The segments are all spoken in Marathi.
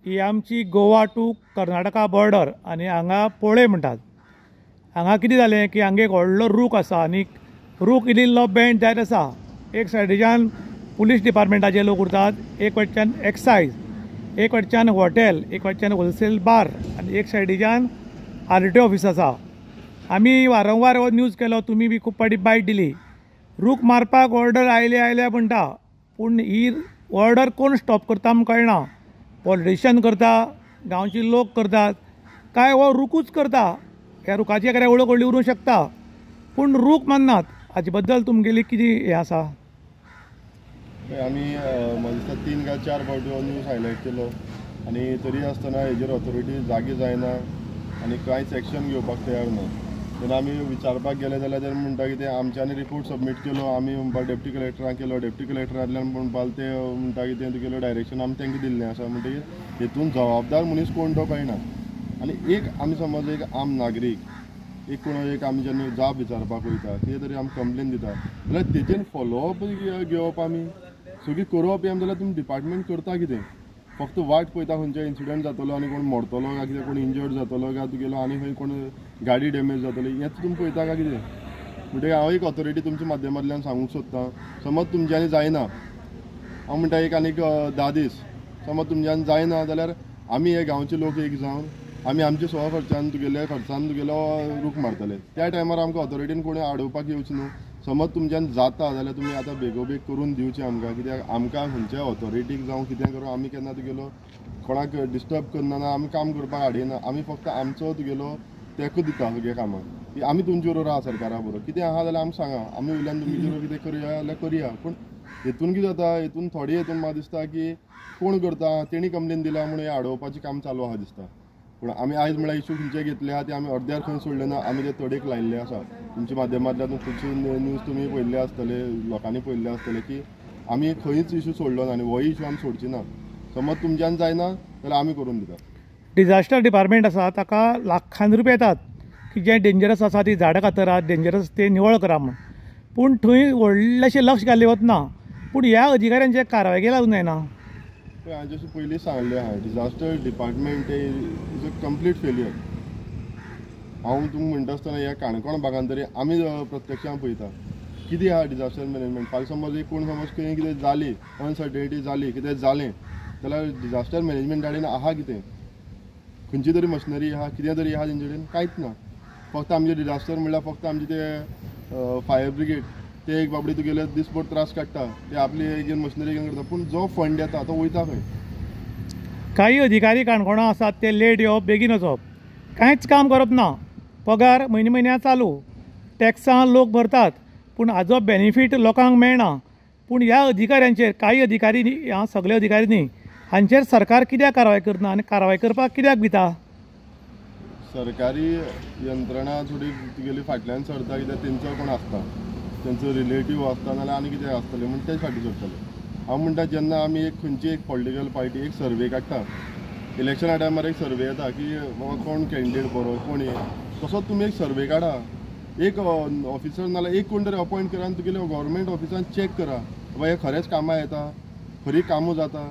ही आमची गोवा टू कर्नाटका बॉर्डर आनी हांगा पोळे म्हणटात। हांगा कितें जालें की हांगा एक व्हडलो रूख आसा आनी रूख इल्लो बेंड जायत आसा। एक सायडीच्यान पुलीस डिपार्टमेंटाचे लोक उरतात, एक वाटच्यान एक्सायज, एक वाटच्यान हॉटेल, एक वाटच्यान होलसेल बार आनी एक सायडीच्यान RTO ऑफिस आसा। आमी वारंवार हो न्यूज केलो, तुमी बी खूब फावटी बायट दिली। रूख मारपाक ऑर्डर आयल्या म्हणटा, पूण ही ऑर्डर कोण स्टॉप करता आमकां कळना। पॉलिटिशियन करता, गांवचे लोक करतात, काय हो रूखूच करता। ह्या रुखाची एखाद्या वळख व्हडली उरूंक शकता, पूण रूख माननात। हाचे बद्दल तुमगेली कितें हें आसा? आमी म्हाका दिसता 3 काय 4 फावटी हो न्यूज हायलायट केलो आनी तरी आसतना हेजेर ऑथॉरिटी जागी जायना आनी कांयच एक्शन घेवपाक तयार ना। तेन्ना आमी विचारपाक गेले जाल्यार ते म्हणटा की ते आमच्यांनी रिपोर्ट सबमीट केलो, आमी म्हणपा डेप्टी कलेक्टराक केलो, डेप्टी कलेक्टरांतल्यान म्हणपाक ते म्हणटा की ते तुगेलो डायरेक्शन आमी तांकां दिल्लें आसा। म्हणटकीर हेतून जबाबदार मनीस कोण तो कळना। आनी एक आमी समज एक आम नागरीक, एक कोण एक आमी जेन्ना जाप विचारपाक वयता, कितें तरी आमी कंप्लेन दिता जाल्यार तेजेर फॉलोअप घेवप आमी सगळी करप यें जाल्यार तुमी डिपार्टमेंट करता कितें? फक्त वाट पळयता खंयचो इन्सिडंट जातलो आनी कोण मरतलो काय कितें, कोण इंजर्ड जातलो काय तुगेलो आनी खंय कोण गाडी डॅमेज जातली, हेंच तुमी पळयता काय कितें? म्हणटकीर हांव एक ऑथॉरिटी तुमच्या माध्यमांतल्यान सांगूंक सोदतां, समज तुमच्यांनी जायना, हांव म्हणटा एक आनीक 10 दीस समज तुमच्यांनी जायना जाल्यार आमी हे गांवचे लोक एक जावन आमी आमच्या स्व खर्चान तुगेलो रूख मारतले। त्या टायमार आमकां ऑथॉरिटीन कोणी आडोवपाक येवची न्हू। समज तुमच्यान जाता जाल्यार तुमी आतां बेगोबेग करून दिवचें आमकां, कित्याक आमकां खंयच्या ऑथॉरिटीक जावं कितें करूं आमी केन्ना तुगेलो कोणाक डिस्टर्ब करना, आमी काम करपाक हाडिना। आमी फक्त आमचो तुगेलो तेंको दिता सगळ्या कामाक की आमी तुमचे बरोबर आहा, सरकारा बरोबर कितें आहा जाल्यार आमकां सांगा, आमी वयल्यान तुमचे बरोबर कितें करुया जाल्यार करया। पूण हेतून कितें जाता, हेतून थोडे हेतून म्हाका दिसता की कोण करता, तेणी कंप्लेन दिल्या म्हणून हें आडोवपाचें काम चालू आहा दिसता। पूण आमी आयज म्हळ्यार इशू खंयचे घेतले आहा ते आमी अर्द्यार खंय सोडले ना, आमी ते तडेक लायिल्ले आसा। तुमच्या माध्यमांतल्यान खुबशे न्यूज तुमी पळयल्ले आसतले, लोकांनी पळयल्ले आसतले की आमी खंयच इशू सोडलो ना आनी हो इशू आमी सोडची ना। समज तुमच्यान जायना जाल्यार आमी करून दिता। डिजास्टर डिपार्टमेंट आसा ताका लाखान रुपया येतात की जे डेंजरस आसा ती झाडां कातरात, डेंजरस ते निवळ करा म्हूण, पूण थंय व्हडलेशें लक्ष घाल्लें वतना। पूण ह्या अधिकाऱ्यांचे कारवायेक लागून जायना। हांवें जशें पयलीं सांगलें आहा, disaster department is a complete failure. हांव तुमकां म्हणटा आसतना ह्या काणकोण भागांत तरी आमी प्रत्यक्षान पळयता कितें आहा डिजास्टर मॅनेजमेंट। फाल्यां समज एक कोण समज खंय कितें जाली, अनसर्टेनिटी जाली, कितें जालें जाल्यार डिजास्टर मॅनेजमेंटा कडेन आहा कितें? खंयची तरी मशिनरी आहा, कितें तरी आहा तेंचे कडेन? कांयच ना। फक्त आमचे डिजास्टर म्हणल्यार फक्त आमचे ते फायर ब्रिगेड ते एक बाबडी तुगेले दिसभर त्रास काडटा, ते आपली एक मशिनरी घेवन करता, पूण जो फंड येता तो वयता खंय? काही अधिकारी काणकोणा आसात ते लेट येवप, बेगीन वचप, कांयच काम करप ना। पगार म्हयन्या चालू, टॅक्सां लोक भरतात, पूण हाजो बेनिफीट लोकांक मेळना। पूण ह्या अधिकाऱ्यांचेर, काही अधिकारी न्ही, ह्या सगळे अधिकारी न्ही, हांचेर सरकार कित्याक कारवाय करना आनी कारवाय करपाक कित्याक भिता? सरकारी यंत्रणा थोडी तुगेली फाटल्यान सरता, कित्याक तेंचो कोण आसता, तेंचो रिलेटीव आसता नाल्यार आनी कितें आसतलें म्हूण तेच फाटीं सरतले। हांव म्हणटा जेन्ना आमी एक खंयची एक पॉलिटिकल पार्टी एक सर्वे काडटा, इलेक्शना टायमार एक सर्वे येता की बाबा कोण कॅन्डिडेट बरो कोण हे, तसोच तुमी एक सर्वे काडा, एक ऑफिसर नाल्यार एक कोण तरी अपॉयंट करा आनी तुगेले गव्हर्मेंट ऑफिसान चॅक करा बाबा हे खरेंच कामां येता, खरी कामू जाता।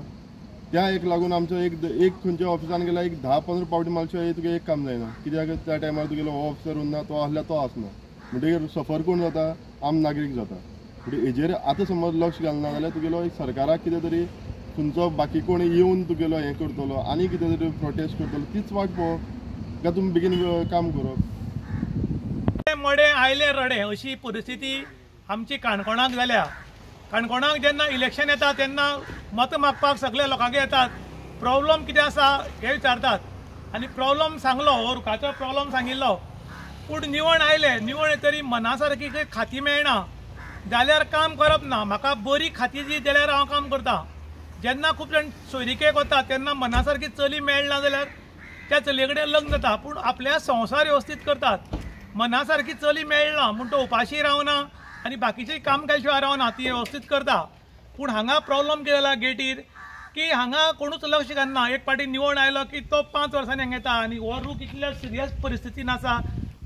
त्या एक लागून आमचो एक खंयच्या ऑफिसान गेल्यार एक 10-15 पावटी मारचे तुगे एक काम जायना, कित्याक त्या टायमार तुगेलो हो ऑफिसर उरना, तो आसल्यार तो आसना, म्हणटकीर सफर कोण जाता? आम नागरीक जाता। म्हणजे हेजेर आतां समज लक्ष घालना जाल्यार तुगेलो एक सरकाराक कितें तरी खंयचो बाकी कोण येवन तुगेलो हें करतलो आनी कितें तरी प्रोटेस्ट करतलो, तीच वाट पळोवप काय तुमी बेगीन काम करप? मोडे आयले रडे अशी परिस्थिती आमची काणकोणाक जाल्या। काणकोणाक जेन्ना इलेक्शन येता तेन्ना मत मागपाक सगळे लोकांगे येतात, प्रॉब्लम कितें आसा हे विचारतात आनी प्रॉब्लम सांगलो, हो रुखाचो प्रॉब्लम सांगिल्लो, पूण निवण आयले, निवण येतरी मना सारकी खाती मेळना जाल्यार काम करप ना। म्हाका बरी खाती दी जाल्यार हांव काम करता। जेन्ना खूब जाण सोयरिकेक वता तेन्ना मना सारकी चली मेळना जाल्यार त्या चलये कडेन लग्न जाता, पूण आपल्या संवसार वेवस्थीत करतात। मना सारकी चली मेळना म्हूण तो उपाशी रावना आनी बाकीचें काम केल्या शिवाय रावना, ती वेवस्थीत करता। पूण हांगा प्रॉब्लम कितें जाला गेटीर की हांगा कोणूच लक्ष घालना। एक पाटी निवण आयलो की तो 5 वर्सांनी हांगा येता आनी हो रूख इतल्या सिरियस परिस्थितीन आसा,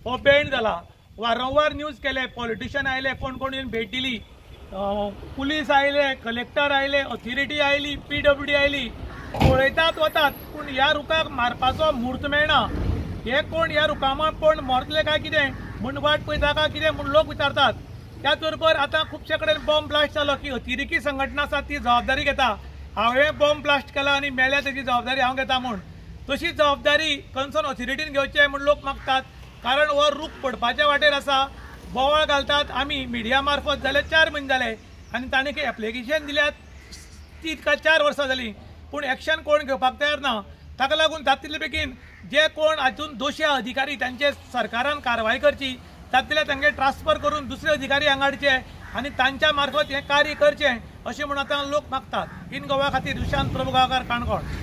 हो बेंड जाला। वारंवार न्यूज केले, पॉलिटिशियन आयले, कोण कोण येवन भेट दिली, पुलीस आयले, कलेक्टर आयले, ऑथॉरिटी आयली, PWD आयली, पळयतात वतात, पूण ह्या रुखाक मारपाचो म्हूर्त मेळना. हे कोण ह्या रुखामा कोण मरतले काय कितें म्हूण वाट पळयता काय कितें म्हूण लोक विचारतात. त्याच बरोबर आतां खुबशे कडेन बॉम्ब ब्लास्ट जालो की अतिरेकी संघटना आसा ती जबाबदारी घेता. हांवें बॉम्ब ब्लास्ट केला आनी मेल्या तेजी जबाबदारी हांव घेता म्हूण. तशी जबाबदारी कन्सर्न ऑथॉरिटीन घेवचें म्हूण लोक मागतात. कारण हो रूख पडपाच्या वाटेर आसा. बोवाळ घालतात आमी मिडिया मार्फत जाले 4 म्हयने जाले आनी ताणें कितें एप्लिकेशन दिल्यात 3 काय 4 वर्सां जालीं पूण एक्शन कोण घेवपाक तयार ना. ताका लागून जातले बेगीन जे कोण हातून दोशी अधिकारी तांचे सरकारान कारवाय करची, जातले तांचे ट्रान्सफर करून दुसरे अधिकारी हांगा हाडचे आनी तांच्या मार्फत हें कार्य करचें अशें म्हूण आतां लोक मागतात. इन गोवा खातीर दुशांत प्रभुगांवकार, काणकोण.